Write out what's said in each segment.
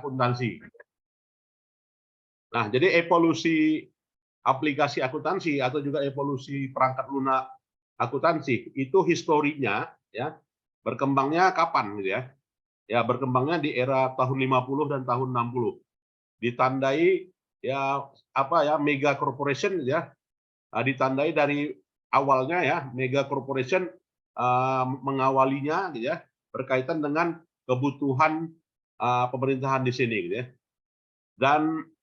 akuntansi. Nah, jadi evolusi aplikasi akuntansi atau juga evolusi perangkat lunak akuntansi itu historinya ya berkembangnya kapan gitu ya? Ya berkembangnya di era tahun 50 dan tahun 60. Ditandai ya apa ya mega corporation ya. Ditandai dari awalnya ya mega corporation mengawalinya gitu ya berkaitan dengan kebutuhan pemerintahan di sini gitu ya.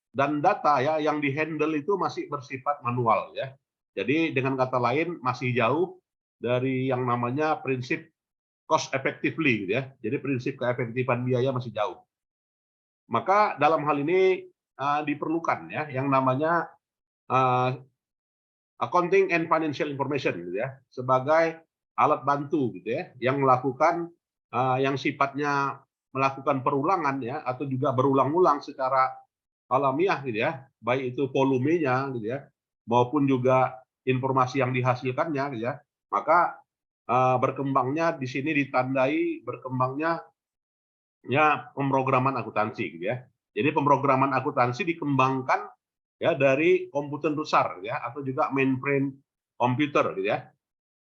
Dan data ya yang dihandle itu masih bersifat manual ya. Jadi dengan kata lain masih jauh dari yang namanya prinsip cost effectively gitu ya. Jadi prinsip keefektifan biaya masih jauh. Maka dalam hal ini diperlukan ya yang namanya accounting and financial information gitu ya sebagai alat bantu gitu ya yang melakukan yang sifatnya melakukan perulangan ya atau juga berulang-ulang secara alamiah gitu ya, baik itu volumenya gitu ya, maupun juga informasi yang dihasilkannya gitu ya. Maka berkembangnya di sini ditandai berkembangnya ya pemrograman akuntansi gitu ya. Jadi pemrograman akuntansi dikembangkan ya dari komputer besar ya atau juga mainframe komputer gitu ya.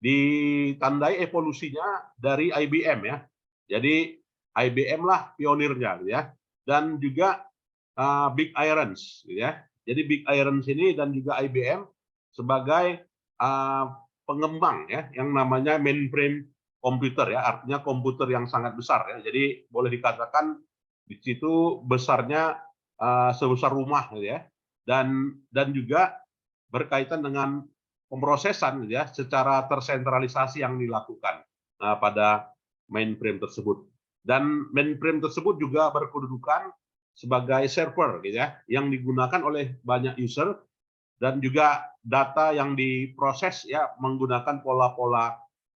Ditandai evolusinya dari IBM ya. Jadi IBM lah pionirnya gitu ya. Dan juga Big Irons gitu ya. Jadi Big Irons ini dan juga IBM sebagai pengembang ya yang namanya mainframe komputer ya, artinya komputer yang sangat besar ya. Jadi boleh dikatakan di situ besarnya sebesar rumah gitu ya. Dan juga berkaitan dengan pemrosesan gitu ya secara tersentralisasi yang dilakukan pada mainframe tersebut. Dan mainframe tersebut juga berkedudukan sebagai server gitu ya yang digunakan oleh banyak user dan juga data yang diproses ya menggunakan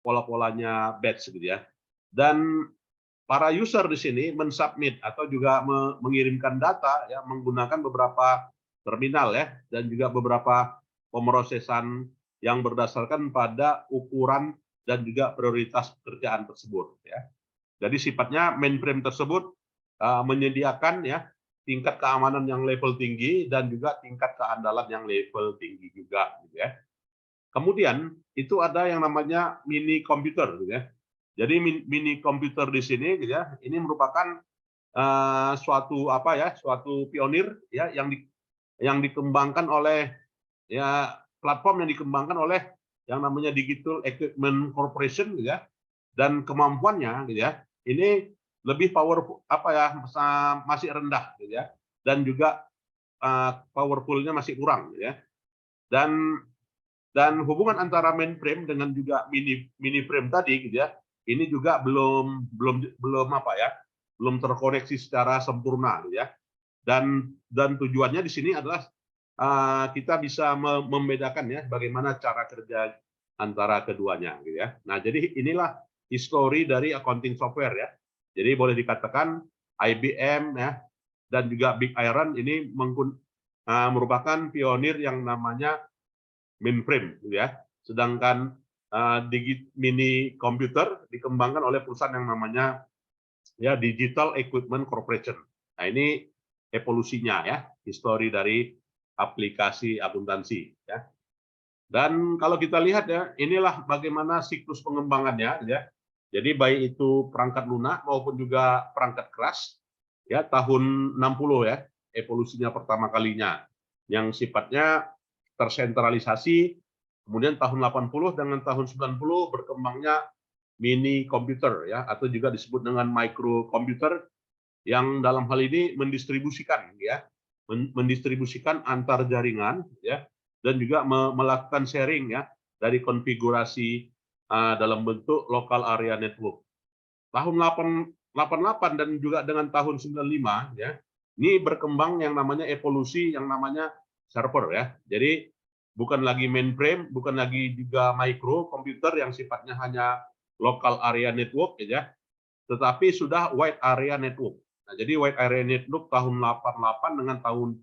pola-polanya batch gitu ya. Dan para user di sini mensubmit atau juga mengirimkan data ya menggunakan beberapa terminal ya dan juga beberapa pemrosesan yang berdasarkan pada ukuran dan juga prioritas pekerjaan tersebut ya. Jadi sifatnya mainframe tersebut menyediakan ya tingkat keamanan yang level tinggi dan juga tingkat keandalan yang level tinggi juga gitu ya. Kemudian itu ada yang namanya mini komputer gitu ya. Jadi mini komputer di sini gitu ya, ini merupakan suatu apa ya, suatu pionir ya yang dikembangkan oleh ya platform yang dikembangkan oleh yang namanya Digital Equipment Corporation gitu ya. Dan kemampuannya gitu ya, ini lebih powerful apa ya masih rendah gitu ya. Dan juga powerfulnya masih kurang gitu ya. Dan hubungan antara mainframe dengan juga mini frame tadi gitu ya, ini juga belum apa ya, belum terkoneksi secara sempurna gitu ya. Dan tujuannya di sini adalah kita bisa membedakan ya bagaimana cara kerja antara keduanya gitu ya. Nah, jadi inilah histori dari accounting software ya. Jadi boleh dikatakan IBM ya dan juga Big Iron ini merupakan pionir yang namanya mainframe gitu ya. Sedangkan mini komputer dikembangkan oleh perusahaan yang namanya ya Digital Equipment Corporation. Nah, ini evolusinya ya, histori dari aplikasi akuntansi ya. Dan kalau kita lihat ya, inilah bagaimana siklus pengembangannya ya. Jadi baik itu perangkat lunak maupun juga perangkat keras ya tahun 60 ya, evolusinya pertama kalinya yang sifatnya tersentralisasi. Kemudian tahun 80 dengan tahun 90 berkembangnya mini komputer ya atau juga disebut dengan micro komputer yang dalam hal ini mendistribusikan ya, mendistribusikan antar jaringan ya dan juga melakukan sharing ya dari konfigurasi dalam bentuk local area network. Tahun 88 dan juga dengan tahun 95 ya. Ini berkembang yang namanya evolusi yang namanya server ya. Jadi bukan lagi mainframe, bukan lagi juga micro komputer yang sifatnya hanya local area network ya, tetapi sudah wide area network. Nah, jadi wide area network tahun 88 dengan tahun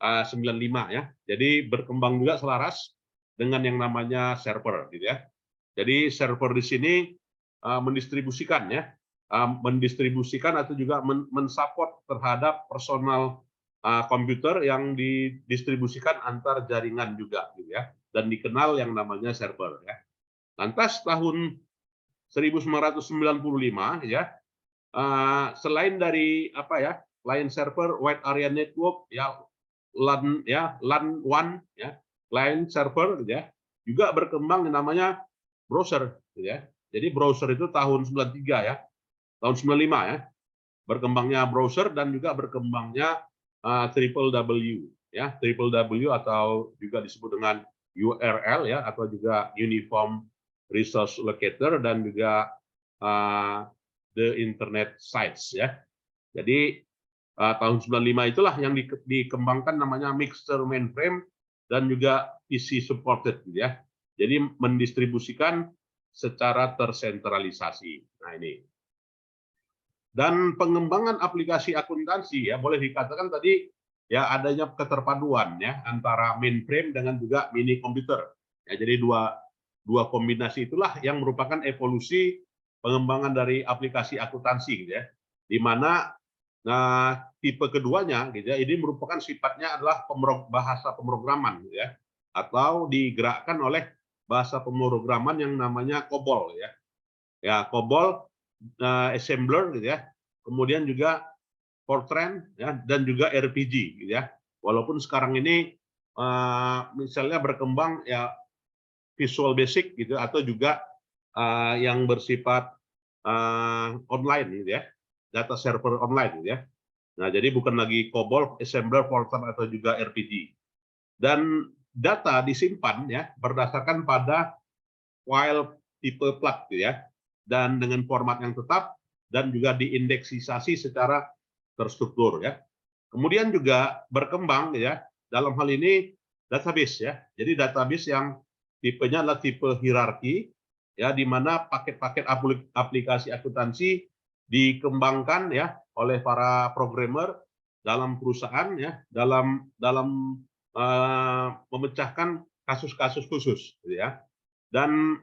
95 ya. Jadi berkembang juga selaras dengan yang namanya server gitu ya. Jadi server di sini mendistribusikan ya mendistribusikan atau juga mensupport terhadap personal komputer yang didistribusikan antar jaringan juga, gitu ya, dan dikenal yang namanya server, ya. Lantas tahun 1995, ya, selain dari client server, wide area network, LAN, LAN WAN, client server, gitu ya, juga berkembang yang namanya browser, gitu ya. Jadi browser itu tahun 93, ya, tahun 95, ya, berkembangnya browser dan juga berkembangnya triple W, ya, triple W atau juga disebut dengan URL, ya, atau juga Uniform Resource Locator, dan juga the Internet Sites, ya. Jadi tahun 95 itulah yang dikembangkan namanya mixer mainframe dan juga PC supported, gitu ya. Jadi mendistribusikan secara tersentralisasi. Nah, ini. Dan pengembangan aplikasi akuntansi, ya, boleh dikatakan tadi, ya, adanya keterpaduan, ya, antara mainframe dengan juga mini komputer. Ya, jadi dua kombinasi itulah yang merupakan evolusi pengembangan dari aplikasi akuntansi, gitu ya. Di mana tipe keduanya, gitu ya, ini merupakan sifatnya adalah bahasa pemrograman, gitu ya, atau digerakkan oleh bahasa pemrograman yang namanya COBOL, ya. Ya, COBOL, assembler, gitu ya, kemudian juga Fortran, ya, dan juga RPG, gitu ya. Walaupun sekarang ini misalnya berkembang, ya, Visual Basic, gitu, atau juga yang bersifat online, gitu ya, data server online, gitu ya. Nah, jadi bukan lagi COBOL, assembler, Fortran, atau juga RPG. Dan data disimpan, ya, berdasarkan pada file tipe plat, gitu ya, dan dengan format yang tetap, dan juga diindeksisasi secara terstruktur, ya. Kemudian juga berkembang, ya, dalam hal ini database, ya. Jadi database yang tipenya adalah tipe hierarki, ya, di mana paket-paket aplikasi akuntansi dikembangkan, ya, oleh para programmer dalam perusahaan, ya, dalam memecahkan kasus-kasus khusus, gitu ya. Dan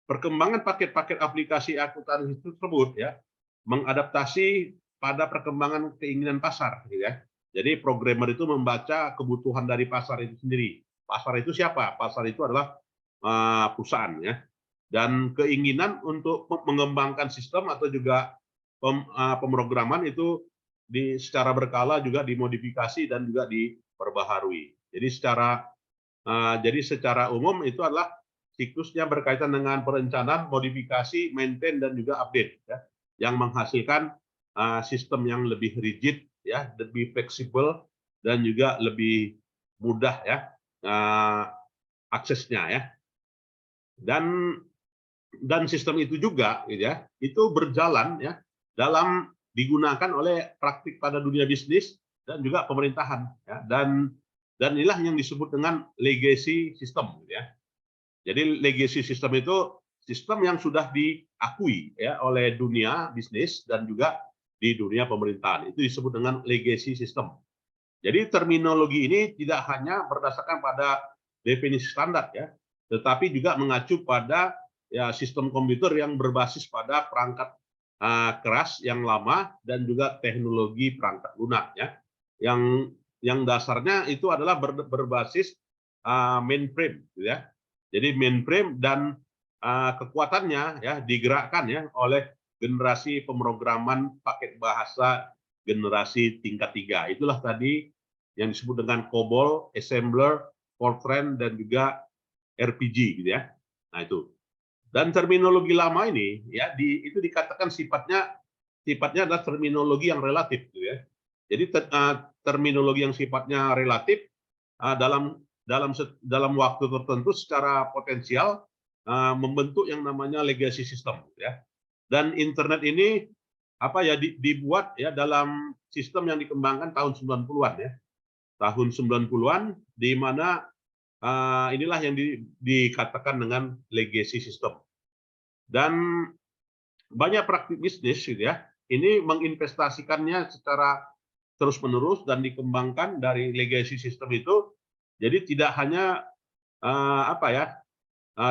perkembangan paket-paket aplikasi akuntansi tersebut, ya, mengadaptasi pada perkembangan keinginan pasar, gitu ya. Jadi programmer itu membaca kebutuhan dari pasar itu sendiri. Pasar itu siapa? Pasar itu adalah perusahaan, ya. Dan keinginan untuk mengembangkan sistem atau juga pemrograman itu secara berkala juga dimodifikasi dan juga diperbaharui. Jadi secara umum itu adalah siklusnya berkaitan dengan perencanaan, modifikasi, maintain, dan juga update, ya, yang menghasilkan sistem yang lebih rigid, ya, lebih fleksibel, dan juga lebih mudah, ya, aksesnya, ya. Dan sistem itu juga, gitu ya, itu berjalan, ya, dalam digunakan oleh praktik pada dunia bisnis dan juga pemerintahan, ya, dan inilah yang disebut dengan legacy system, gitu ya. Jadi legacy system itu sistem yang sudah diakui, ya, oleh dunia bisnis dan juga di dunia pemerintahan. Itu disebut dengan legacy system. Jadi terminologi ini tidak hanya berdasarkan pada definisi standar, ya, tetapi juga mengacu pada, ya, sistem komputer yang berbasis pada perangkat keras yang lama dan juga teknologi perangkat lunak, ya, yang dasarnya itu adalah berbasis mainframe, gitu ya. Jadi mainframe dan kekuatannya, ya, digerakkan, ya, oleh generasi pemrograman paket bahasa generasi tingkat 3. Itulah tadi yang disebut dengan COBOL, assembler, Fortran, dan juga RPG, gitu ya. Nah, itu. Dan terminologi lama ini, ya, itu dikatakan sifatnya adalah terminologi yang relatif, gitu ya. Jadi terminologi yang sifatnya relatif dalam waktu tertentu secara potensial membentuk yang namanya legacy system, ya. Dan internet ini dibuat, ya, dalam sistem yang dikembangkan tahun 90-an, ya. Tahun 90-an, di mana inilah yang dikatakan dengan legacy system. Dan banyak praktik bisnis, gitu ya, ini menginvestasikannya secara terus-menerus dan dikembangkan dari legacy system itu. Jadi tidak hanya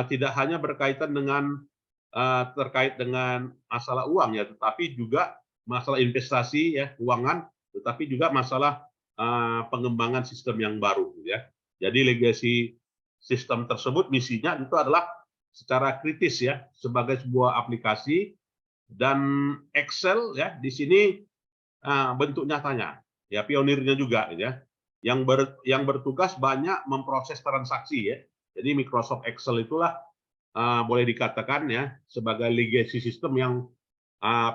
tidak hanya berkaitan dengan terkait dengan masalah uang ya, tetapi juga masalah investasi ya, keuangan, tetapi juga masalah pengembangan sistem yang baru ya. Jadi legacy sistem tersebut misinya itu adalah secara kritis ya, sebagai sebuah aplikasi, dan Excel ya di sini bentuk nyatanya ya, pionirnya juga ya, yang bertugas banyak memproses transaksi ya. Jadi Microsoft Excel itulah boleh dikatakan ya sebagai legacy system yang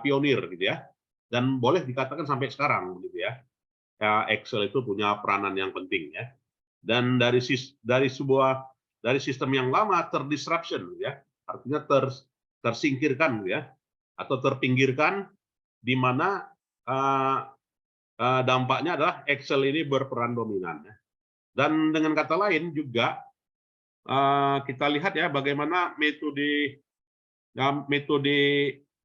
pionir gitu ya, dan boleh dikatakan sampai sekarang gitu ya. Excel itu punya peranan yang penting ya, dan dari sistem yang lama terdisruption ya, artinya tersingkirkan ya, atau terpinggirkan, di mana dampaknya adalah Excel ini berperan dominan ya. Dan dengan kata lain juga kita lihat ya bagaimana metode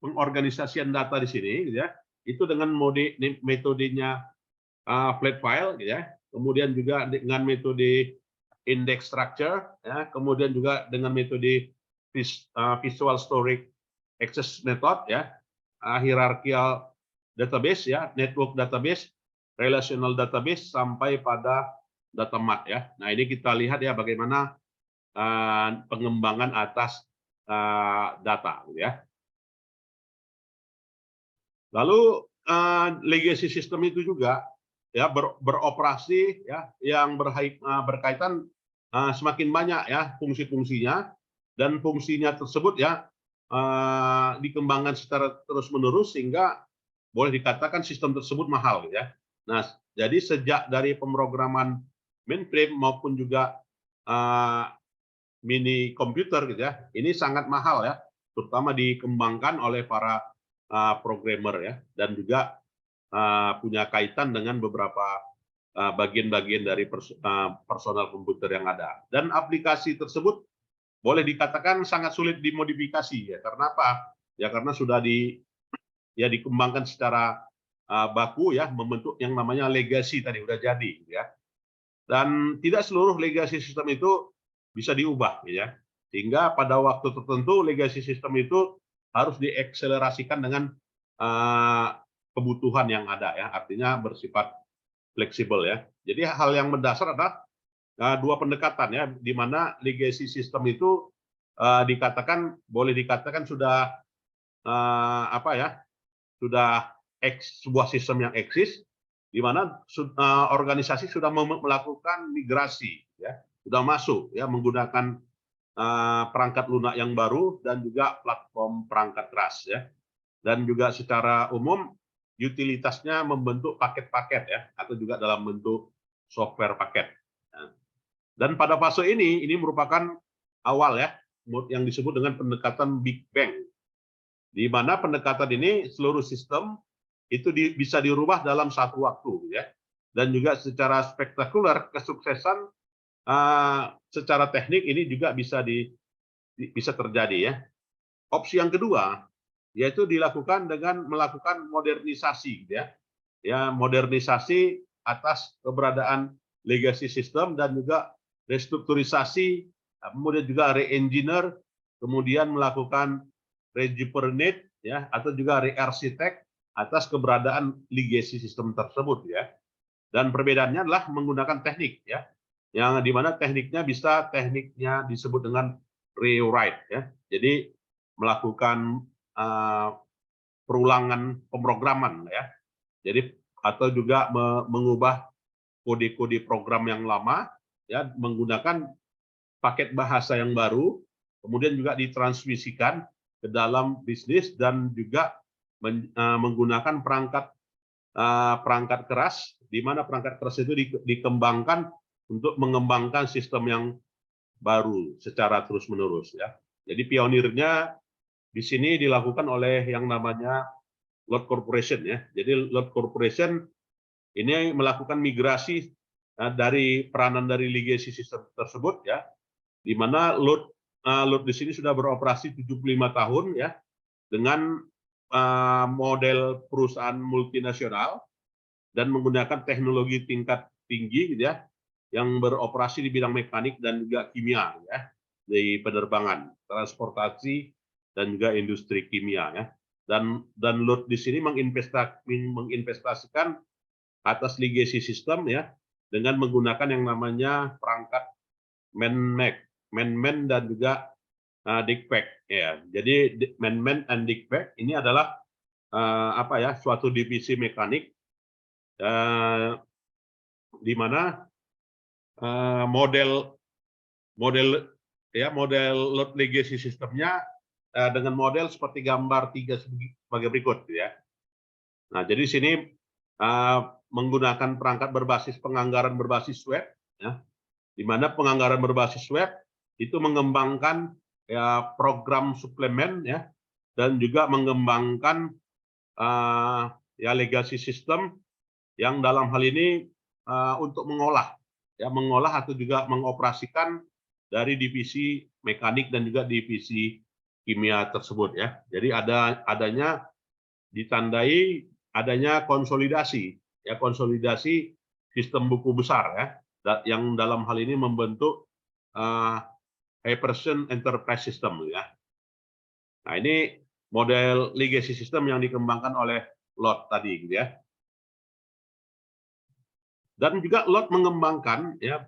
pengorganisasian data di sini gitu ya, itu dengan metodenya flat file gitu ya, kemudian juga dengan metode index structure ya, kemudian juga dengan metode visual storage access method ya, hierarchical database ya, network database, relational database, sampai pada data mart ya. Nah, ini kita lihat ya bagaimana pengembangan atas data gitu ya. Lalu legacy system itu juga ya beroperasi ya, yang berkaitan semakin banyak ya fungsi-fungsinya, dan fungsinya tersebut ya dikembangkan secara terus-menerus sehingga boleh dikatakan sistem tersebut mahal ya. Nah, jadi sejak dari pemrograman mainframe maupun juga mini komputer gitu ya, ini sangat mahal ya, terutama dikembangkan oleh para programmer ya, dan juga punya kaitan dengan beberapa bagian-bagian dari personal komputer yang ada. Dan aplikasi tersebut boleh dikatakan sangat sulit dimodifikasi ya. Karena apa? Ya karena sudah dikembangkan secara baku ya, membentuk yang namanya legacy tadi udah jadi ya. Dan tidak seluruh legacy system itu bisa diubah ya. Sehingga pada waktu tertentu legacy system itu harus diakselerasikan dengan kebutuhan yang ada ya, artinya bersifat fleksibel ya. Jadi hal yang mendasar adalah dua pendekatan ya, di mana legacy system itu boleh dikatakan sudah sudah sebuah sistem yang eksis, di mana organisasi sudah melakukan migrasi ya, sudah masuk ya menggunakan perangkat lunak yang baru dan juga platform perangkat keras ya, dan juga secara umum utilitasnya membentuk paket-paket ya, atau juga dalam bentuk software paket. Dan pada fase ini merupakan awal ya, yang disebut dengan pendekatan Big Bang, di mana pendekatan ini seluruh sistem itu bisa dirubah dalam satu waktu ya, dan juga secara spektakuler kesuksesan secara teknik ini juga bisa terjadi ya. Opsi yang kedua yaitu dilakukan dengan melakukan modernisasi ya, modernisasi atas keberadaan legacy system, dan juga restrukturisasi, kemudian juga re-engineer, kemudian melakukan rejuvenate ya, atau juga re-architect atas keberadaan legacy system tersebut ya. Dan perbedaannya adalah menggunakan teknik ya, yang dimana tekniknya disebut dengan rewrite ya. Jadi melakukan perulangan pemrograman ya. Jadi atau juga mengubah kode-kode program yang lama ya menggunakan paket bahasa yang baru, kemudian juga ditransmisikan ke dalam bisnis, dan juga menggunakan perangkat keras, di mana perangkat keras itu dikembangkan untuk mengembangkan sistem yang baru secara terus-menerus ya. Jadi pionirnya di sini dilakukan oleh yang namanya Load Corporation ya. Jadi Load Corporation ini melakukan migrasi dari peranan dari legacy system tersebut ya, di mana Load di sini sudah beroperasi 75 tahun ya, dengan model perusahaan multinasional dan menggunakan teknologi tingkat tinggi gitu ya, yang beroperasi di bidang mekanik dan juga kimia ya, di penerbangan, transportasi, dan juga industri kimia ya. Dan LUT di sini menginvestasikan atas legacy system ya dengan menggunakan yang namanya perangkat man-man dan juga DIGPAC ya. Jadi man-man dan DIGPAC ini adalah apa ya, suatu divisi mekanik di mana model LUT legacy sistemnya dengan model seperti gambar 3 sebagai berikut ya. Nah, jadi di sini menggunakan perangkat berbasis penganggaran berbasis web ya, di mana penganggaran berbasis web itu mengembangkan ya program suplemen ya, dan juga mengembangkan ya legacy system yang dalam hal ini untuk mengolah atau juga mengoperasikan dari divisi mekanik dan juga divisi kimia tersebut ya. Jadi ditandai adanya konsolidasi sistem buku besar ya, yang dalam hal ini membentuk Hyperson Enterprise System ya. Nah, ini model legacy system yang dikembangkan oleh LUT tadi gitu ya. Dan juga LUT mengembangkan ya,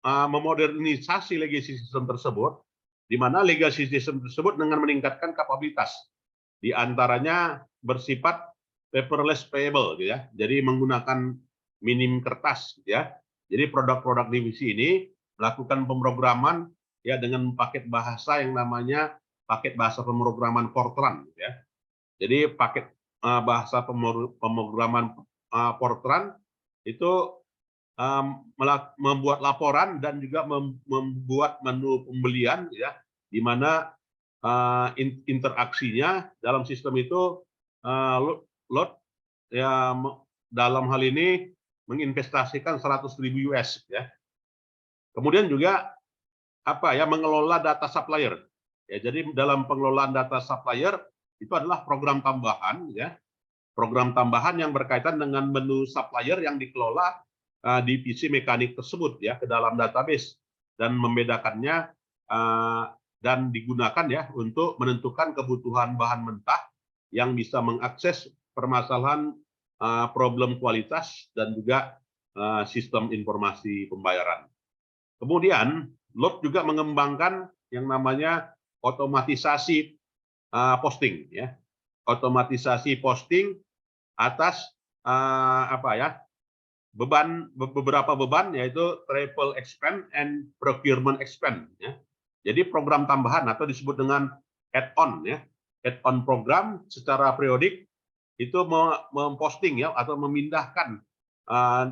memodernisasi legacy system tersebut, di mana legacy system tersebut dengan meningkatkan kapabilitas, di antaranya bersifat paperless payable gitu ya. Jadi menggunakan minim kertas gitu ya. Jadi produk-produk divisi ini melakukan pemrograman ya dengan paket bahasa yang namanya paket bahasa pemrograman Fortran gitu ya. Jadi paket bahasa pemrograman Fortran itu membuat laporan dan juga membuat menu pembelian ya, di mana interaksinya dalam sistem itu LUT ya dalam hal ini menginvestasikan 100.000 US ya. Kemudian juga apa ya, mengelola data supplier ya. Jadi dalam pengelolaan data supplier itu adalah program tambahan ya, program tambahan yang berkaitan dengan menu supplier yang dikelola divisi mekanik tersebut ya ke dalam database, dan membedakannya dan digunakan ya untuk menentukan kebutuhan bahan mentah yang bisa mengakses permasalahan problem kualitas dan juga sistem informasi pembayaran. Kemudian LUT juga mengembangkan yang namanya otomatisasi posting ya, otomatisasi posting atas apa ya, beberapa beban, yaitu travel expense and procurement expense ya. Jadi program tambahan atau disebut dengan add-on ya, add-on program secara periodik itu memposting ya atau memindahkan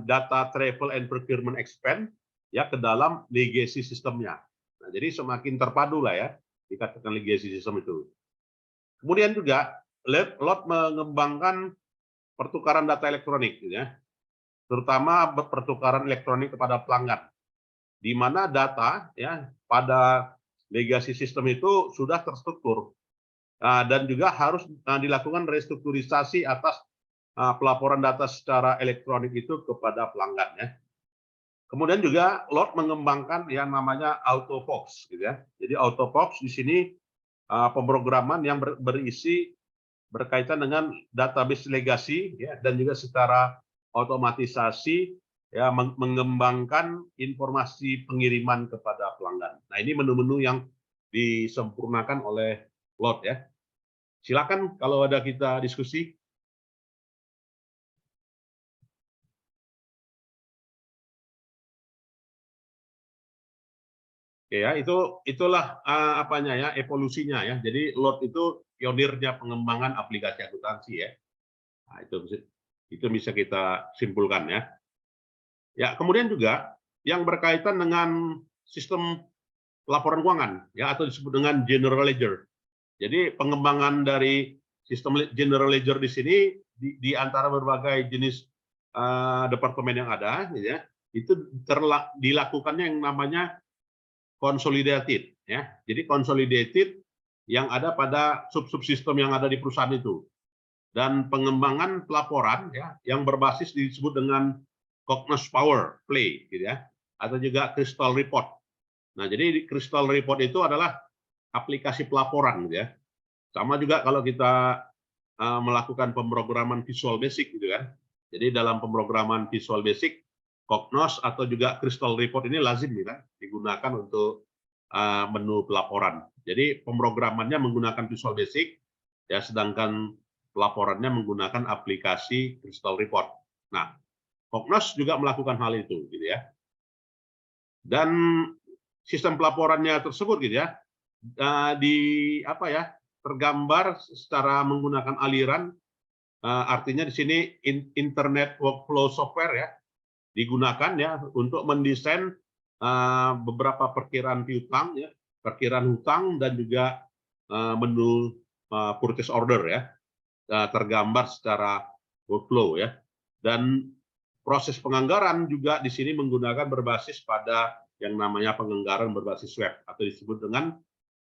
data travel and procurement expense ya ke dalam legacy sistemnya. Nah, jadi semakin terpadu lah ya dikatakan legacy system itu. Kemudian juga LUT mengembangkan pertukaran data elektronik ya, terutama pertukaran elektronik kepada pelanggan, di mana data ya pada legacy system itu sudah terstruktur dan juga harus dilakukan restrukturisasi atas pelaporan data secara elektronik itu kepada pelanggan ya. Kemudian juga LUT mengembangkan yang namanya AutoFox gitu ya. Jadi AutoFox di sini pemrograman yang berisi berkaitan dengan database legacy ya, dan juga secara otomatisasi ya mengembangkan informasi pengiriman kepada pelanggan. Nah, ini menu-menu yang disempurnakan oleh LUT ya. Silakan kalau ada kita diskusi. Oke ya, itulah apanya ya, evolusinya ya. Jadi LUT itu pionirnya pengembangan aplikasi akuntansi ya. Nah, itu bisa kita simpulkan ya. Ya, kemudian juga yang berkaitan dengan sistem laporan keuangan ya, atau disebut dengan general ledger. Jadi pengembangan dari sistem general ledger di sini di antara berbagai jenis departemen yang ada ya, itu dilakukannya yang namanya consolidated ya. Jadi consolidated yang ada pada sub-subsistem yang ada di perusahaan itu. Dan pengembangan pelaporan ya yang berbasis disebut dengan Cognos Power Play gitu ya, atau juga Crystal Report. Nah, jadi Crystal Report itu adalah aplikasi pelaporan gitu ya. Sama juga kalau kita melakukan pemrograman Visual Basic gitu kan. Jadi dalam pemrograman Visual Basic, Cognos atau juga Crystal Report ini lazim ya, digunakan untuk menu pelaporan. Jadi pemrogramannya menggunakan Visual Basic, ya, sedangkan pelaporannya menggunakan aplikasi Crystal Report. Nah, Cognos juga melakukan hal itu, gitu ya. Dan sistem pelaporannya tersebut, gitu ya, di apa ya, tergambar secara menggunakan aliran, artinya di sini internet workflow software ya, digunakan ya untuk mendesain beberapa perkiraan piutang ya, perkiraan hutang dan juga menu purchase order ya, tergambar secara workflow ya. Dan proses penganggaran juga di sini menggunakan berbasis pada yang namanya penganggaran berbasis web atau disebut dengan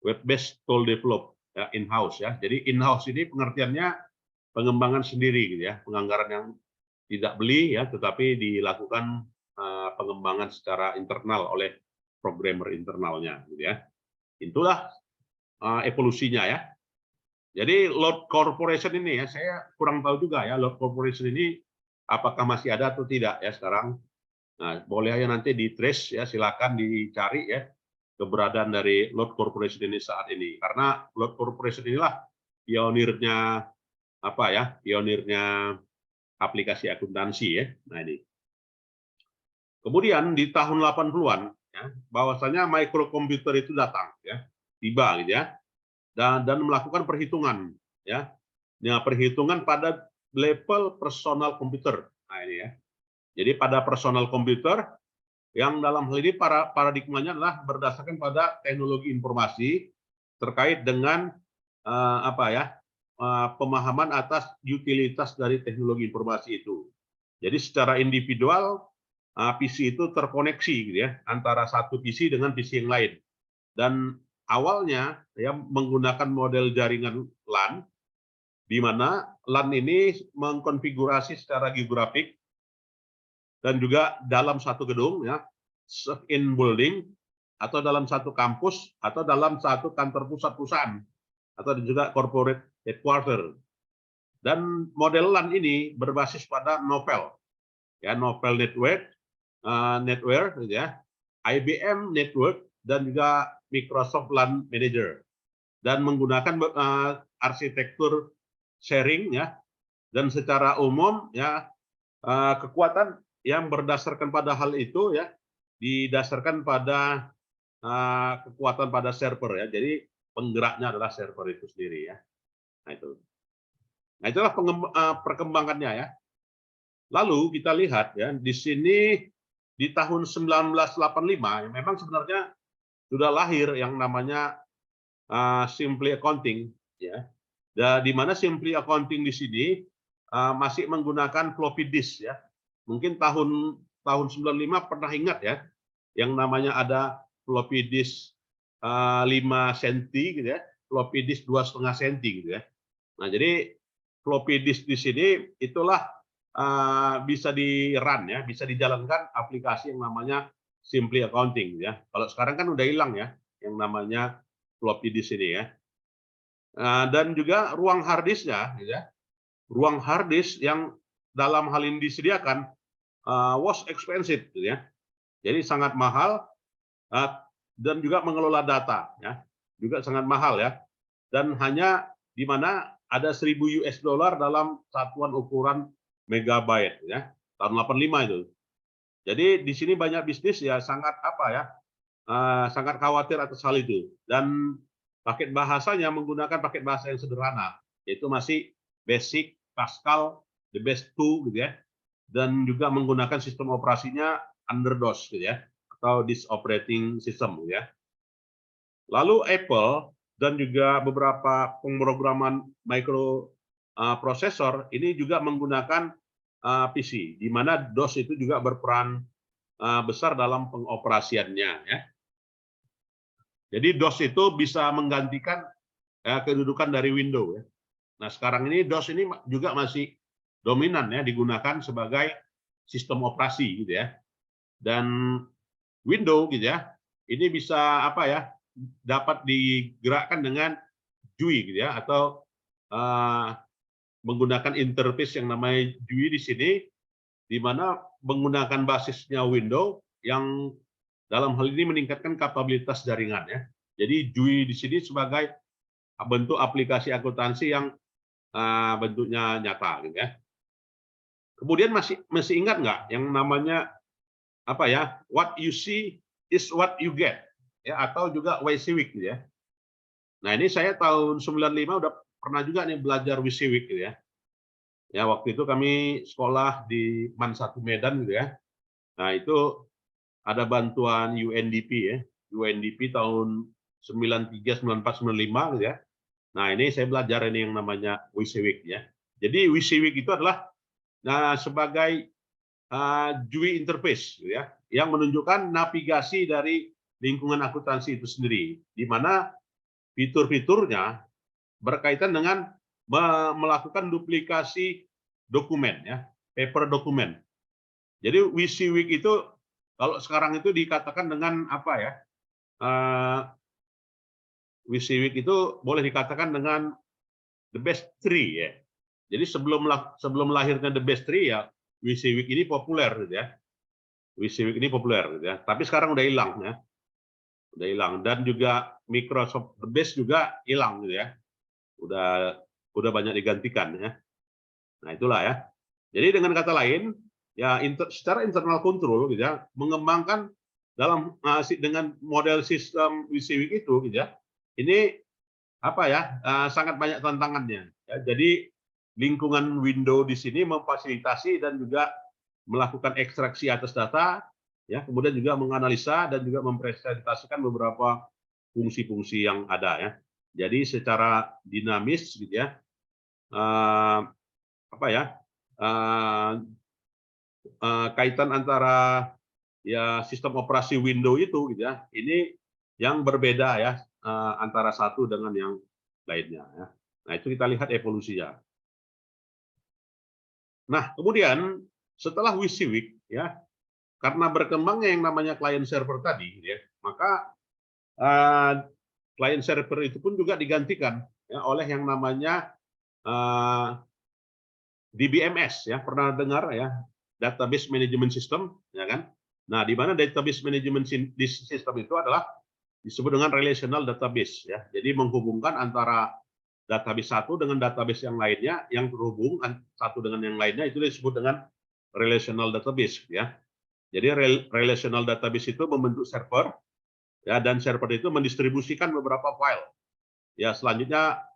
web-based tool develop ya, in-house ya. Jadi in-house ini pengertiannya pengembangan sendiri gitu ya, penganggaran yang tidak beli ya, tetapi dilakukan pengembangan secara internal oleh programmer internalnya gitu ya. Itulah evolusinya ya. Jadi load corporation ini ya, saya kurang tahu juga ya, load corporation ini apakah masih ada atau tidak ya sekarang. Nah, boleh aja nanti di trace ya, silakan dicari ya keberadaan dari load corporation ini saat ini, karena load corporation inilah pionirnya apa ya, pionirnya aplikasi akuntansi ya. Nah ini. Kemudian di tahun 80-an ya, bahwasanya microkomputer itu datang ya, tiba gitu ya. Dan melakukan perhitungan ya. Nah, perhitungan pada level personal komputer. Nah ini ya. Jadi pada personal komputer yang dalam hal ini paradigmanya adalah berdasarkan pada teknologi informasi terkait dengan apa ya, pemahaman atas utilitas dari teknologi informasi itu. Jadi secara individual PC itu terkoneksi gitu ya, antara satu PC dengan PC yang lain. Dan awalnya ya menggunakan model jaringan LAN, di mana LAN ini mengkonfigurasi secara geografik dan juga dalam satu gedung ya, in building atau dalam satu kampus atau dalam satu kantor pusat perusahaan atau juga corporate headquarter. Dan model LAN ini berbasis pada Novell ya, Novell Network, gitu ya, IBM Network dan juga Microsoft LAN Manager, dan menggunakan arsitektur sharing ya, dan secara umum ya kekuatan yang berdasarkan pada hal itu ya didasarkan pada kekuatan pada server ya. Jadi penggeraknya adalah server itu sendiri ya. Nah itu. Nah itulah perkembangannya ya. Lalu kita lihat ya di sini di tahun 1985 yang memang sebenarnya sudah lahir yang namanya Simply Accounting ya. Di mana Simply Accounting di sini masih menggunakan floppy disk ya. Mungkin tahun 95 pernah ingat ya yang namanya ada floppy disk 5 cm gitu ya, floppy disk 2,5 cm gitu ya. Nah, jadi floppy disk di sini itulah bisa di-run ya, bisa dijalankan aplikasi yang namanya Simply Accounting ya. Kalau sekarang kan udah hilang ya yang namanya floppy disk ini ya. Dan juga ruang hard disk-nya ya. Ruang hard disk yang dalam hal ini disediakan was expensive gitu ya. Jadi sangat mahal dan juga mengelola data ya. Juga sangat mahal ya. Dan hanya di mana ada 1.000 US dollar dalam satuan ukuran megabyte ya. Tahun 85 itu. Jadi di sini banyak bisnis ya sangat apa ya? Sangat khawatir atas hal itu. Dan paket bahasanya menggunakan paket bahasa yang sederhana, yaitu masih Basic, Pascal, the best 2 gitu ya. Dan juga menggunakan sistem operasinya under DOS gitu ya, atau disk operating system gitu ya. Lalu Apple dan juga beberapa pemrograman microprosesor ini juga menggunakan PC, di mana DOS itu juga berperan besar dalam pengoperasiannya ya. Jadi DOS itu bisa menggantikan kedudukan dari Windows ya. Nah, sekarang ini DOS ini juga masih dominan ya digunakan sebagai sistem operasi gitu ya. Dan Windows gitu ya, ini bisa apa ya, dapat digerakkan dengan GUI gitu ya, atau menggunakan interface yang namanya GUI di sini, di mana menggunakan basisnya Windows yang dalam hal ini meningkatkan kapabilitas jaringan ya. Jadi GUI di sini sebagai bentuk aplikasi akuntansi yang bentuknya nyata gitu ya. Kemudian masih ingat nggak yang namanya apa ya? What you see is what you get ya, atau juga WYSIWYG gitu ya. Nah, ini saya tahun 95 udah pernah juga nih belajar WYSIWYG gitu ya. Ya, waktu itu kami sekolah di MAN 1 Medan gitu ya. Nah, itu ada bantuan UNDP ya. UNDP tahun 93, 94, 95 gitu ya. Nah, ini saya belajar ini yang namanya WYSIWYG ya. Jadi WYSIWYG itu adalah sebagai GUI interface gitu ya, yang menunjukkan navigasi dari lingkungan akuntansi itu sendiri, di mana fitur-fiturnya berkaitan dengan melakukan duplikasi dokumen ya, paper dokumen. Jadi WYSIWYG itu kalau sekarang itu dikatakan dengan apa ya? WYSIWYG itu boleh dikatakan dengan the best three ya. Jadi sebelum lahirnya the best three ya, WYSIWYG ini populer gitu ya. WYSIWYG ini populer gitu ya. Tapi sekarang udah hilang ya. Udah hilang, dan juga Microsoft the best juga hilang gitu ya. Udah banyak digantikan ya. Nah, itulah ya. Jadi dengan kata lain, ya secara internal control gitu ya, mengembangkan dalam dengan model sistem WYSIWYG itu gitu ya. Ini apa ya? Sangat banyak tantangannya. Ya, jadi lingkungan Windows di sini memfasilitasi dan juga melakukan ekstraksi atas data, ya, kemudian juga menganalisa dan juga mempresentasikan beberapa fungsi-fungsi yang ada ya. Jadi secara dinamis gitu ya. Apa ya? Kaitan antara ya sistem operasi Windows itu gitu ya, ini yang berbeda ya antara satu dengan yang lainnya ya. Nah, itu kita lihat evolusinya. Nah, kemudian setelah WYSIWYG ya, karena berkembangnya yang namanya client server tadi ya, maka client server itu pun juga digantikan ya oleh yang namanya DBMS ya, pernah dengar ya, database management system ya kan. Nah, di mana database management system itu adalah disebut dengan relational database ya. Jadi menghubungkan antara database satu dengan database yang lainnya, yang terhubung satu dengan yang lainnya itu disebut dengan relational database ya. Jadi relational database itu membentuk server ya, dan server itu mendistribusikan beberapa file. Ya, selanjutnya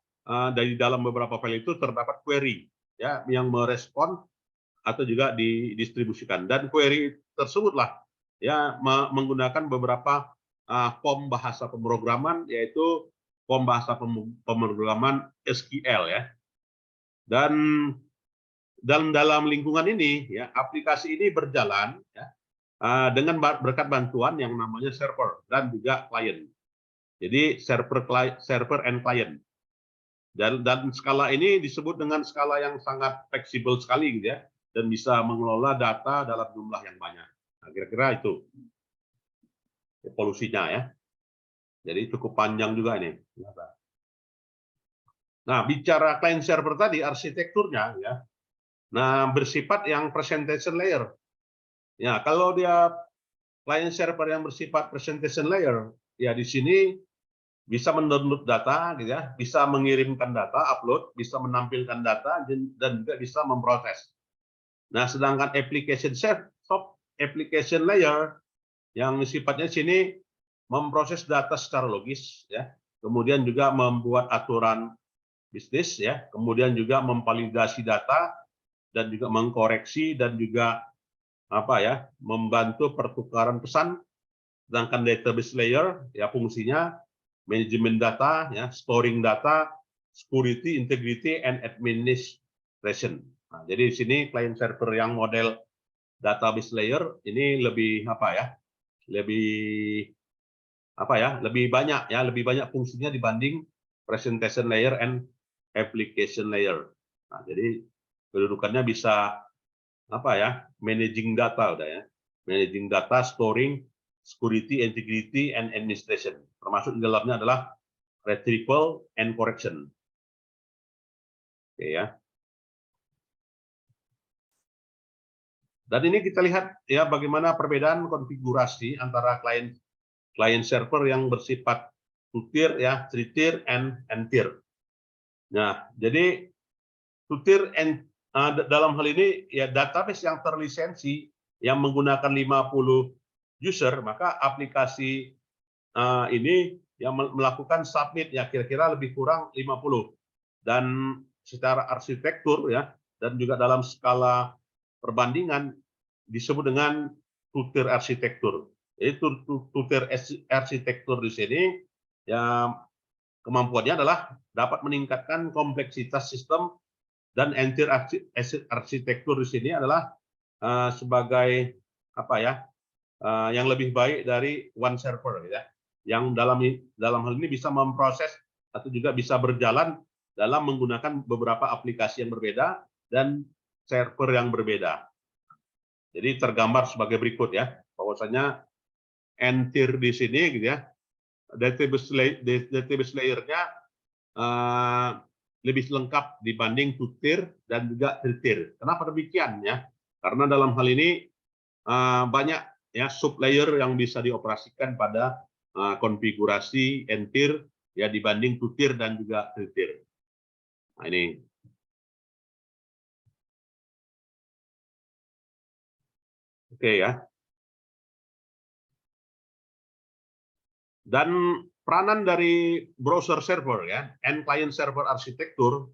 dari dalam beberapa file itu terdapat query ya yang merespon atau juga didistribusikan, dan query tersebutlah ya menggunakan beberapa form bahasa pemrograman, yaitu form bahasa pemrograman SQL ya. Dan dalam lingkungan ini ya, aplikasi ini berjalan ya dengan berkat bantuan yang namanya server dan juga client. Jadi server and client. Dan skala ini disebut dengan skala yang sangat fleksibel sekali gitu ya, dan bisa mengelola data dalam jumlah yang banyak. Nah, kira-kira itu evolusinya ya. Jadi cukup panjang juga ini. Nah, bicara client server tadi, arsitekturnya ya. Nah, bersifat yang presentation layer. Ya, kalau dia client server yang bersifat presentation layer, ya di sini bisa mendownload data, gitu ya, bisa mengirimkan data, upload, bisa menampilkan data, dan juga bisa memproses. Nah, sedangkan application layer yang sifatnya sini memproses data secara logis, ya, kemudian juga membuat aturan bisnis, ya, kemudian juga memvalidasi data dan juga mengkoreksi dan juga apa ya, membantu pertukaran pesan. Sedangkan database layer ya fungsinya manajemen data, ya, storing data, security, integrity, and administration. Nah, jadi di sini client server yang model database layer ini lebih apa ya? Lebih banyak ya, lebih banyak fungsinya dibanding presentation layer and application layer. Nah, jadi kedudukannya bisa apa ya? Managing data udah ya. Managing data, storing, security, integrity, and administration. Termasuk di dalamnya adalah retrieval and correction. Oke ya. Dan ini kita lihat ya bagaimana perbedaan konfigurasi antara client server yang bersifat 2-tier ya, 3-tier and N-tier. Nah, jadi 2-tier and dalam hal ini ya database yang terlisensi yang menggunakan 50 user, maka aplikasi ini yang melakukan submit ya kira-kira lebih kurang 50. Dan secara arsitektur ya dan juga dalam skala perbandingan disebut dengan two-tier arsitektur. Jadi two-tier arsitektur di sini ya kemampuannya adalah dapat meningkatkan kompleksitas sistem, dan N-tier arsitektur di sini adalah sebagai apa ya yang lebih baik dari one server ya, yang dalam hal ini bisa memproses atau juga bisa berjalan dalam menggunakan beberapa aplikasi yang berbeda dan server yang berbeda. Jadi tergambar sebagai berikut ya, bahwasanya N-tier di sini gitu ya, database layer-nya lebih lengkap dibanding 2-tier dan juga 3-tier. Kenapa demikian ya? Karena dalam hal ini banyak ya sub layer yang bisa dioperasikan pada konfigurasi N-tier ya dibanding 2-tier dan juga 3-tier. Nah, ini. Oke ya. Dan peranan dari browser server ya, and client server arsitektur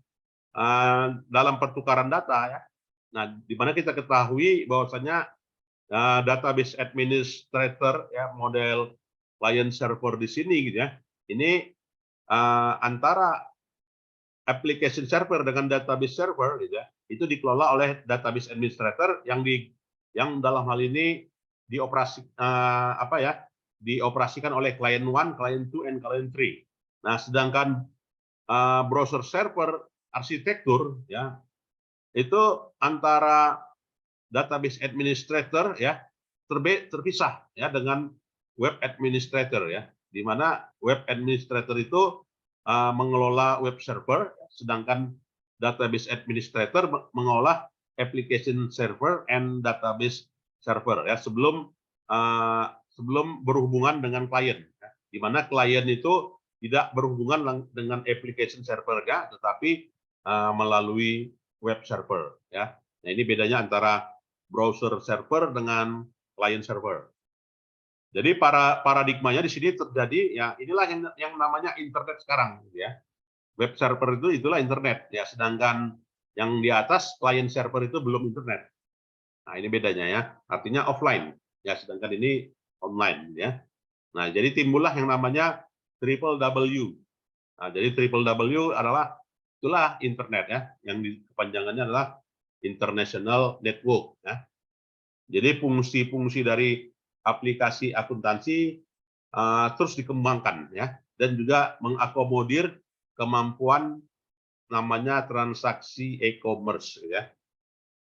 dalam pertukaran data ya. Nah, di mana kita ketahui bahwasanya database administrator ya model client server di sini gitu ya. Ini antara application server dengan database server gitu ya, itu dikelola oleh database administrator yang dalam hal ini dioperasikan oleh client 1, client 2, and client 3. Nah, sedangkan browser server arsitektur ya itu antara database administrator ya terpisah ya dengan web administrator ya, di mana web administrator itu mengelola web server, sedangkan database administrator mengolah application server and database server ya sebelum berhubungan dengan klien ya, di mana klien itu tidak berhubungan dengan application server ya, tetapi melalui web server ya. Nah, ini bedanya antara browser server dengan client server. Jadi paradigmanya di sini terjadi ya, inilah yang namanya internet sekarang ya. Web server itu itulah internet ya, sedangkan yang di atas client server itu belum internet. Nah, ini bedanya ya. Artinya offline ya, sedangkan ini online ya. Nah, jadi timbullah yang namanya triple W. Nah, jadi triple W itulah internet ya, yang kepanjangannya adalah international network ya. Jadi fungsi-fungsi dari aplikasi akuntansi terus dikembangkan ya, dan juga mengakomodir kemampuan namanya transaksi e-commerce ya.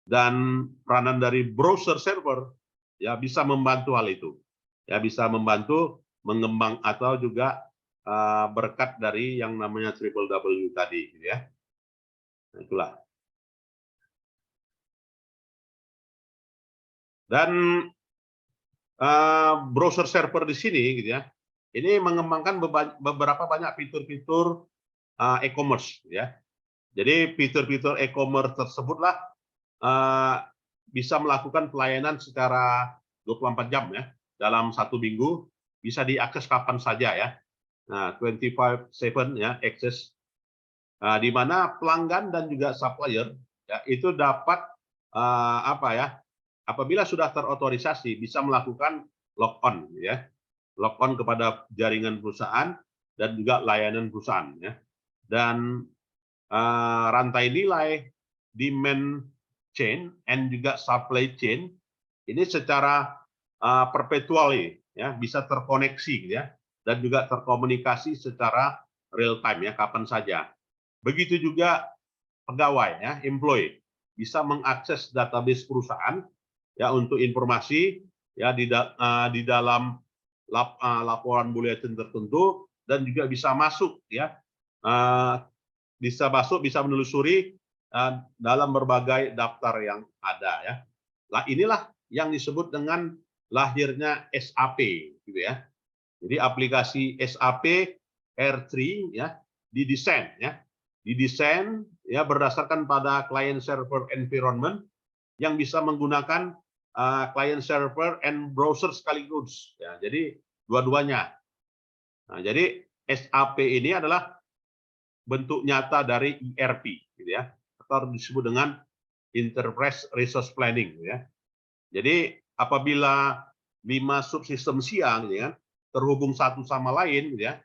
Dan peranan dari browser server ya bisa membantu hal itu. Ya bisa membantu mengembang atau juga berkat dari yang namanya triple W tadi gitu ya. Nah, itulah. Dan browser server di sini gitu ya, ini mengembangkan beberapa banyak fitur-fitur e-commerce ya. Jadi fitur-fitur e-commerce tersebutlah bisa melakukan pelayanan secara 24 jam ya, dalam 1 minggu, bisa diakses kapan saja ya. Nah, 24/7 ya akses, di mana pelanggan dan juga supplier ya itu dapat apabila sudah terotorisasi bisa melakukan log-on ya, log-on kepada jaringan perusahaan dan juga layanan perusahaan ya. Dan rantai nilai, demand chain, and juga supply chain ini secara perpetual ya, bisa terkoneksi ya, dan juga terkomunikasi secara real time ya, kapan saja. Begitu juga pegawai ya, employee bisa mengakses database perusahaan ya untuk informasi ya di dalam laporan bulletin tertentu dan juga bisa masuk ya, bisa menelusuri dalam berbagai daftar yang ada ya. Lah inilah yang disebut dengan lahirnya SAP gitu ya. Jadi aplikasi SAP R3 ya didesain ya berdasarkan pada client server environment yang bisa menggunakan client server and browser sekaligus ya. Jadi dua-duanya. Nah, jadi SAP ini adalah bentuk nyata dari ERP gitu ya, atau disebut dengan Enterprise Resource Planning gitu ya. Jadi apabila 5 subsistem siang gitu ya, terhubung satu sama lain gitu ya,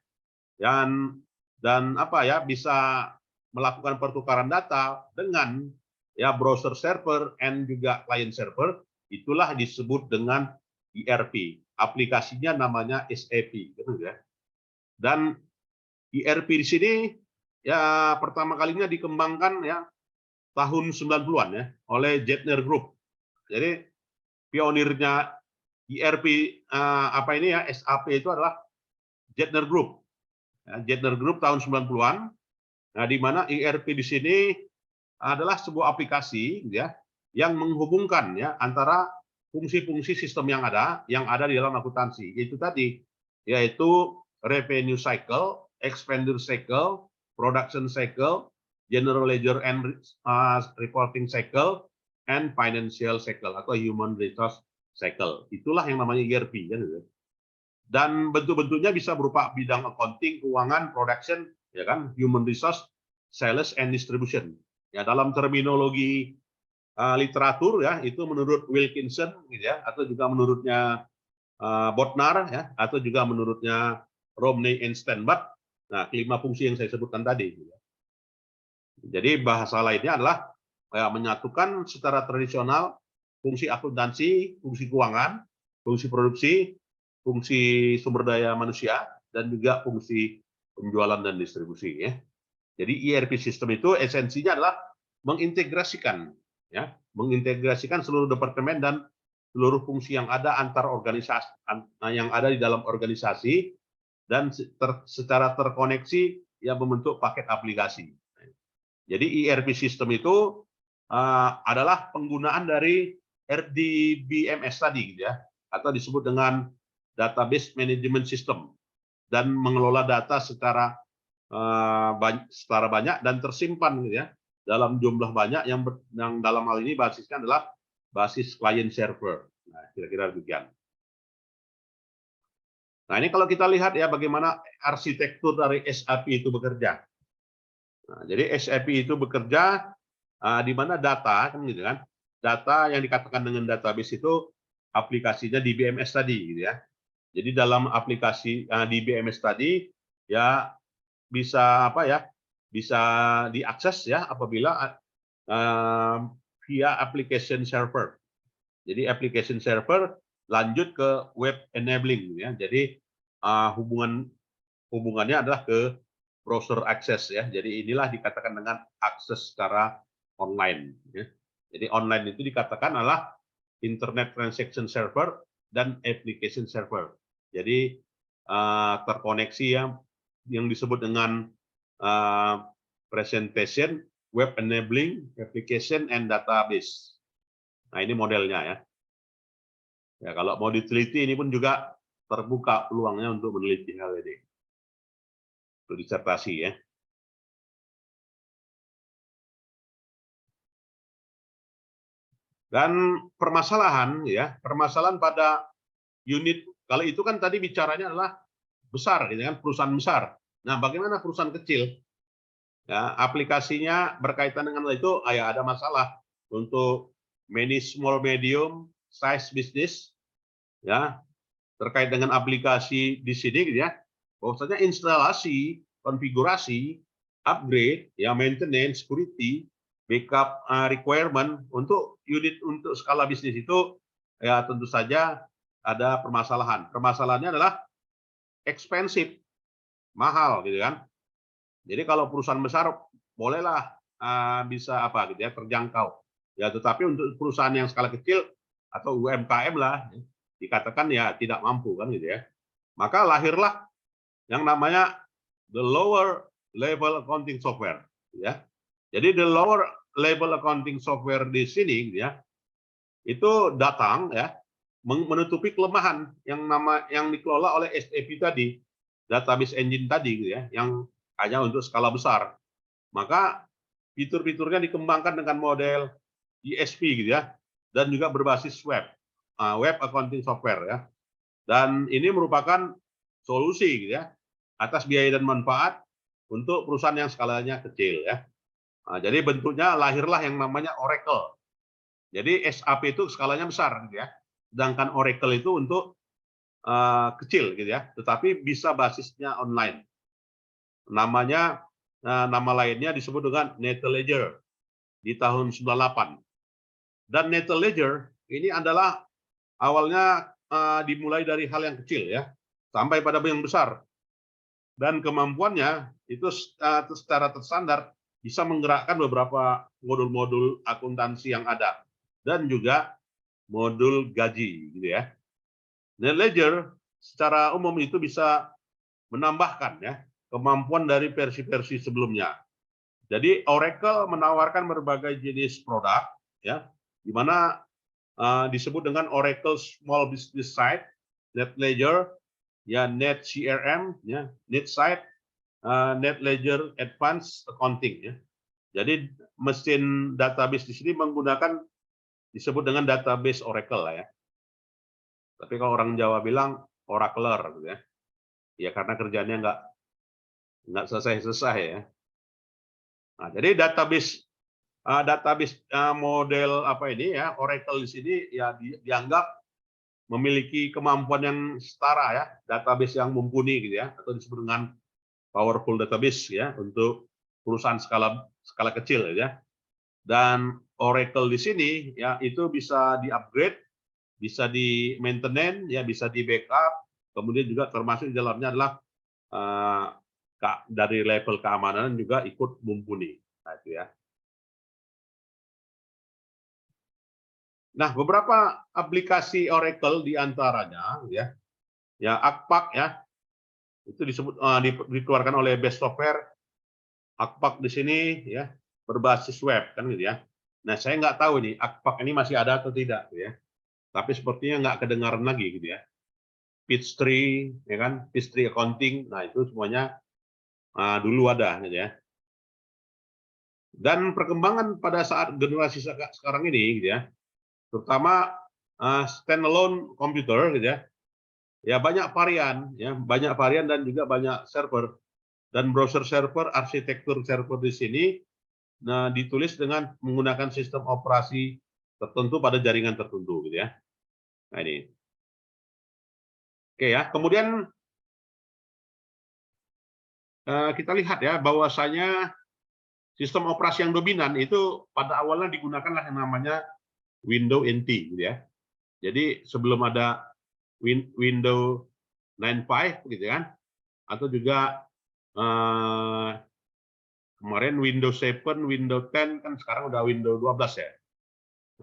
dan apa ya bisa melakukan pertukaran data dengan ya browser server and juga client server, itulah disebut dengan ERP. Aplikasinya namanya SAP gitu ya. Dan ERP di sini ya pertama kalinya dikembangkan ya tahun 90-an ya oleh Gartner Group. Jadi pionirnya ERP apa ini ya SAP itu adalah Gartner Group. Ya, Gartner Group tahun 90-an. Nah, di mana ERP di sini adalah sebuah aplikasi ya yang menghubungkan ya antara fungsi-fungsi sistem yang ada di dalam akuntansi. Itu tadi yaitu revenue cycle, expenditure cycle, production cycle, general ledger and reporting cycle, and financial cycle atau human resource cycle. Itulah yang namanya ERP kan gitu. Dan bentuk-bentuknya bisa berupa bidang accounting, keuangan, production, ya kan, human resource, sales and distribution. Ya dalam terminologi literatur ya itu menurut Wilkinson gitu ya atau juga menurutnya Bodnar ya atau juga menurutnya Romney and Steinbach. Nah, kelima fungsi yang saya sebutkan tadi. Jadi bahasa lainnya adalah menyatukan secara tradisional fungsi akuntansi, fungsi keuangan, fungsi produksi, fungsi sumber daya manusia, dan juga fungsi penjualan dan distribusi. Ya. Jadi ERP system itu esensinya adalah mengintegrasikan seluruh departemen dan seluruh fungsi yang ada antar organisasi yang ada di dalam organisasi dan secara terkoneksi yang membentuk paket aplikasi. Jadi ERP system itu adalah penggunaan dari RDBMS tadi gitu ya atau disebut dengan database management system dan mengelola data secara banyak dan tersimpan gitu ya dalam jumlah banyak yang dalam hal ini basisnya adalah basis client server. Nah, kira-kira demikian. Nah, ini kalau kita lihat ya bagaimana arsitektur dari SAP itu bekerja. Nah, jadi SAP itu bekerja di mana data kan gitu kan. Data yang dikatakan dengan database itu aplikasinya di BMS tadi gitu ya. Jadi dalam aplikasi di BMS tadi ya bisa apa ya? Bisa diakses ya apabila via application server. Jadi application server lanjut ke web enabling ya. Jadi hubungannya adalah ke browser access ya. Jadi inilah dikatakan dengan akses secara online ya. Jadi online itu dikatakan adalah internet transaction server dan application server. Jadi terkoneksi yang disebut dengan presentation, web enabling, application, and database. Nah, ini modelnya ya. Ya, kalau mau diteliti ini pun juga terbuka peluangnya untuk meneliti hal ini. Untuk disertasi ya. Dan permasalahan pada unit kalau itu kan tadi bicaranya adalah besar, gitu kan, perusahaan besar. Nah, bagaimana perusahaan kecil? Ya, aplikasinya berkaitan dengan itu, ya ada masalah untuk many small medium size business, ya terkait dengan aplikasi di sini, gitu ya. Bahwasanya instalasi, konfigurasi, upgrade, ya maintenance, security, backup requirement untuk unit untuk skala bisnis itu, ya tentu saja ada permasalahan. Permasalahannya adalah expensive, mahal, gitu kan. Jadi kalau perusahaan besar bolehlah bisa apa gitu ya terjangkau. Ya tetapi untuk perusahaan yang skala kecil atau UMKM lah dikatakan ya tidak mampu kan gitu ya. Maka lahirlah yang namanya the lower level accounting software, ya. Jadi the lower level accounting software di sini, ya, itu datang, ya, menutupi kelemahan yang dikelola oleh SAP tadi, database engine tadi, gitu ya, yang hanya untuk skala besar. Maka fitur-fiturnya dikembangkan dengan model ESP, gitu ya, dan juga berbasis web accounting software, ya. Dan ini merupakan solusi, gitu ya, atas biaya dan manfaat untuk perusahaan yang skalanya kecil, ya. Nah, jadi bentuknya lahirlah yang namanya Oracle. Jadi SAP itu skalanya besar, gitu ya. Sedangkan Oracle itu untuk kecil, gitu ya, tetapi bisa basisnya online. Namanya nama lainnya disebut dengan NetLedger di tahun 98. Dan NetLedger ini adalah awalnya dimulai dari hal yang kecil, ya, sampai pada yang besar. Dan kemampuannya itu secara terstandar bisa menggerakkan beberapa modul-modul akuntansi yang ada dan juga modul gaji, gitu ya. NetLedger secara umum itu bisa menambahkan, ya, kemampuan dari versi-versi sebelumnya. Jadi Oracle menawarkan berbagai jenis produk, ya, di mana disebut dengan Oracle Small Business Site, NetLedger, ya, NetCRM, ya, NetSite, NetLedger Advanced Accounting, ya. Jadi mesin database di sini menggunakan disebut dengan database Oracle, ya. Tapi kalau orang Jawa bilang Oracler, gitu ya. Ya karena kerjanya nggak selesai-selesai, ya. Nah, jadi database model apa ini, ya, Oracle di sini, ya, dianggap memiliki kemampuan yang setara, ya, database yang mumpuni, gitu ya, atau disebut dengan powerful database, ya, untuk perusahaan skala kecil, ya. Dan Oracle di sini, ya, itu bisa di-upgrade, bisa di-maintenance, ya, bisa di-backup, kemudian juga termasuk di dalamnya adalah dari level keamanan juga ikut mumpuni. Nah, itu, ya. Nah, beberapa aplikasi Oracle diantaranya, ya, Akpak, ya, itu disebut dikeluarkan oleh Best Software. Akpak di sini, ya, berbasis web, kan, gitu ya. Nah, saya nggak tahu nih Akpak ini masih ada atau tidak, gitu ya. Tapi sepertinya nggak kedengaran lagi, gitu ya. Peachtree, ya kan, Peachtree Accounting, nah itu semuanya dulu ada, gitu ya. Dan perkembangan pada saat generasi sekarang ini, gitu ya, terutama standalone komputer, gitu ya. Ya banyak varian, ya, banyak varian dan juga banyak server. Dan browser server, arsitektur server di sini ditulis dengan menggunakan sistem operasi tertentu pada jaringan tertentu, gitu ya. Nah, ini. Oke, ya. Kemudian kita lihat, ya, bahwasanya sistem operasi yang dominan itu pada awalnya digunakan yang namanya Windows NT, gitu ya. Jadi sebelum ada Windows 95, gitu kan, atau juga kemarin Windows 7, Windows 10, kan sekarang udah Windows 12, ya.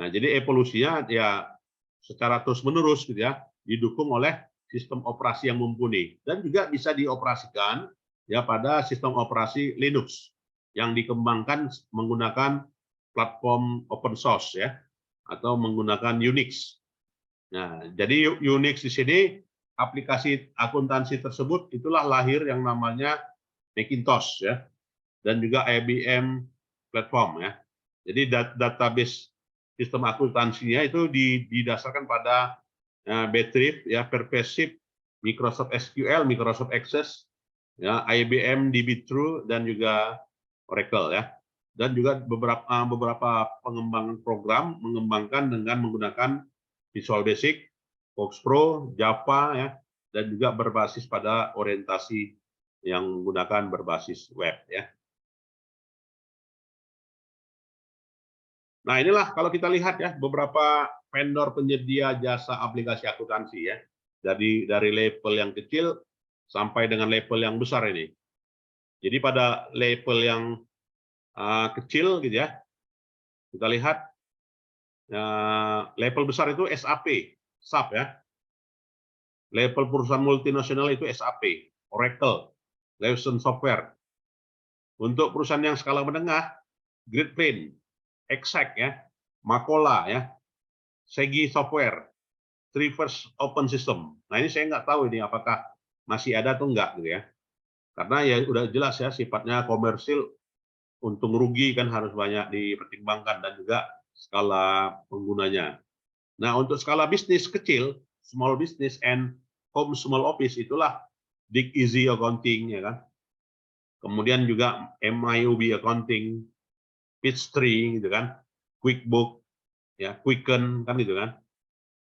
Nah, jadi evolusinya, ya, secara terus-menerus, gitu ya, didukung oleh sistem operasi yang mumpuni dan juga bisa dioperasikan, ya, pada sistem operasi Linux yang dikembangkan menggunakan platform open source, ya, atau menggunakan Unix. Nah, jadi Unix di sini aplikasi akuntansi tersebut itulah lahir yang namanya Macintosh, ya, dan juga IBM platform, ya. Jadi database sistem akuntansinya itu didasarkan pada Btrip, ya, Pervasive, Microsoft SQL, Microsoft Access, ya, IBM DB2 dan juga Oracle, ya. Dan juga beberapa pengembangan program mengembangkan dengan menggunakan Visual Basic, Fox Pro, Java, ya, dan juga berbasis pada orientasi yang menggunakan berbasis web, ya. Nah, inilah kalau kita lihat, ya, beberapa vendor penyedia jasa aplikasi akuntansi, ya. Dari level yang kecil sampai dengan level yang besar ini. Jadi pada level yang kecil, gitu ya, kita lihat level besar itu SAP, SAP, ya. Level perusahaan multinasional itu SAP. Oracle, Lawson Software. Untuk perusahaan yang skala menengah, Great Plains, Exact ya, Macola ya, Segi Software, Traverse Open System. Nah ini saya nggak tahu ini apakah masih ada atau enggak gitu ya. Karena ya udah jelas ya sifatnya komersil, untung rugi kan harus banyak dipertimbangkan dan juga skala penggunanya. Nah untuk skala bisnis kecil, small business and home small office itulah Big Easy Accounting ya kan. Kemudian juga MIUB Accounting, Peachtree gitu kan, QuickBook ya, Quicken kan gitu kan.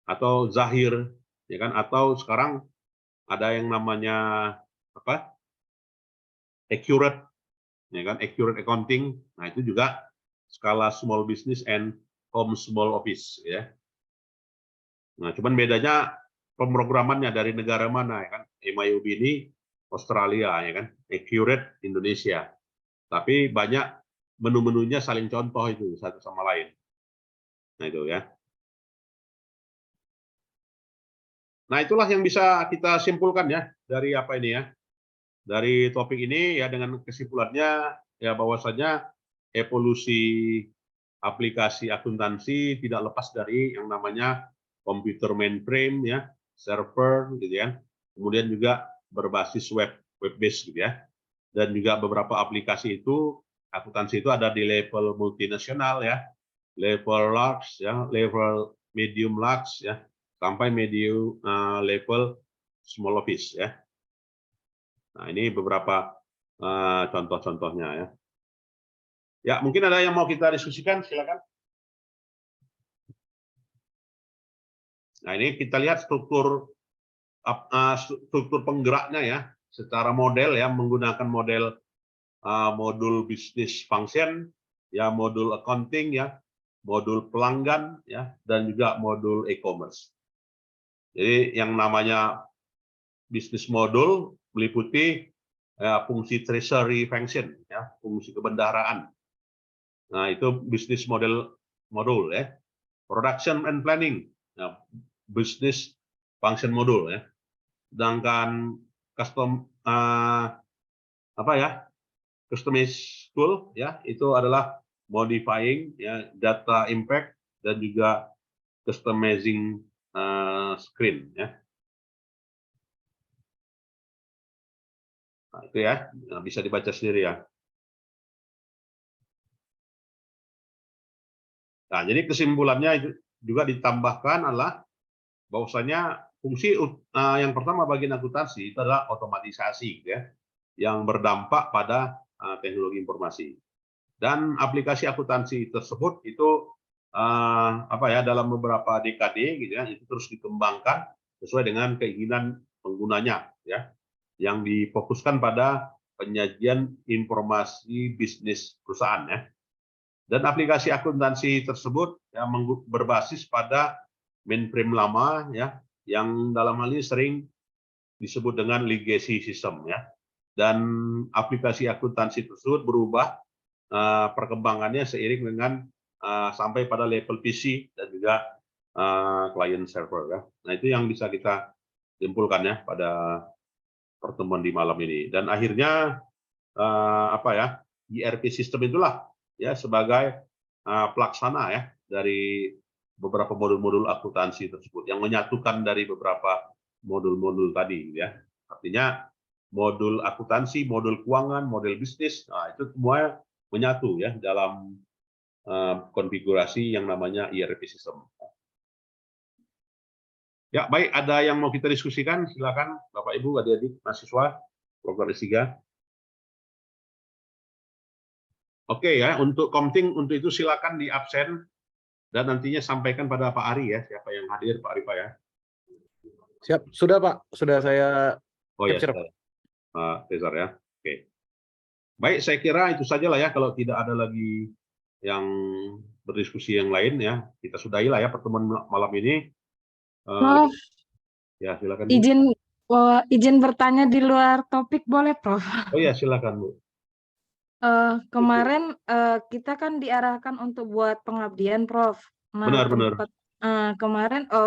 Atau Zahir ya kan, atau sekarang ada yang namanya apa? Accurate ya kan, Accurate Accounting. Nah, itu juga skala small business and home small office ya. Nah, cuman bedanya pemrogramannya dari negara mana ya kan. MIUB ini Australia ya kan, Accurate Indonesia. Tapi banyak menu-menunya saling contoh itu satu sama lain. Nah, itu ya. Nah, itulah yang bisa kita simpulkan ya dari apa ini ya. Dari topik ini ya dengan kesimpulannya ya bahwasanya evolusi aplikasi akuntansi tidak lepas dari yang namanya komputer mainframe ya, server gitu ya. Kemudian juga berbasis web based gitu ya. Dan juga beberapa aplikasi itu akuntansi itu ada di level multinasional ya, level large ya, level medium large ya, sampai medium level small office ya. Nah, ini beberapa contoh-contohnya ya. Ya, mungkin ada yang mau kita diskusikan, silakan. Nah, ini kita lihat struktur penggeraknya ya, secara model ya, menggunakan model modul business function, ya modul accounting ya, modul pelanggan ya, dan juga modul e-commerce. Jadi yang namanya bisnis modul meliputi fungsi treasury function ya, fungsi kebendaharaan. Nah, itu bisnis modul ya. Production and planning, ya, bisnis function modul ya. Sedangkan customize tool ya, itu adalah modifying ya, data impact dan juga customizing screen ya. Nah, itu ya, nah, bisa dibaca sendiri ya. Nah, jadi kesimpulannya itu juga ditambahkan adalah bahwasanya fungsi yang pertama bagian akuntansi itu adalah otomatisasi ya, yang berdampak pada teknologi informasi. Dan aplikasi akuntansi tersebut itu dalam beberapa dekade gitu ya, itu terus dikembangkan sesuai dengan keinginan penggunanya ya, yang difokuskan pada penyajian informasi bisnis perusahaan ya. Dan aplikasi akuntansi tersebut yang berbasis pada mainframe lama ya, yang dalam hal ini sering disebut dengan legacy system ya. Dan aplikasi akuntansi tersebut berubah perkembangannya seiring dengan sampai pada level PC dan juga client server ya. Nah, itu yang bisa kita simpulkan ya pada pertemuan di malam ini. Dan akhirnya ERP system itulah ya sebagai pelaksana ya dari beberapa modul-modul akuntansi tersebut yang menyatukan dari beberapa modul-modul tadi ya. Artinya modul akuntansi, modul keuangan, modul bisnis, nah itu semua menyatu ya dalam konfigurasi yang namanya ERP system. Ya, baik, ada yang mau kita diskusikan? Silakan Bapak Ibu, adik-adik mahasiswa program S3. Oke ya, untuk komting untuk itu silakan di absen dan nantinya sampaikan pada Pak Ari ya, siapa yang hadir Pak Arifa ya. Siap, sudah Pak, sudah saya capture. Pak Cesar ya. Oke. Baik, saya kira itu saja lah ya, kalau tidak ada lagi yang berdiskusi yang lain ya, kita sudahi lah ya pertemuan malam ini. Prof, ya silakan. izin bertanya di luar topik boleh, Prof? Oh ya, silakan Bu. Kemarin kita kan diarahkan untuk buat pengabdian, Prof. Nah, Benar. kemarin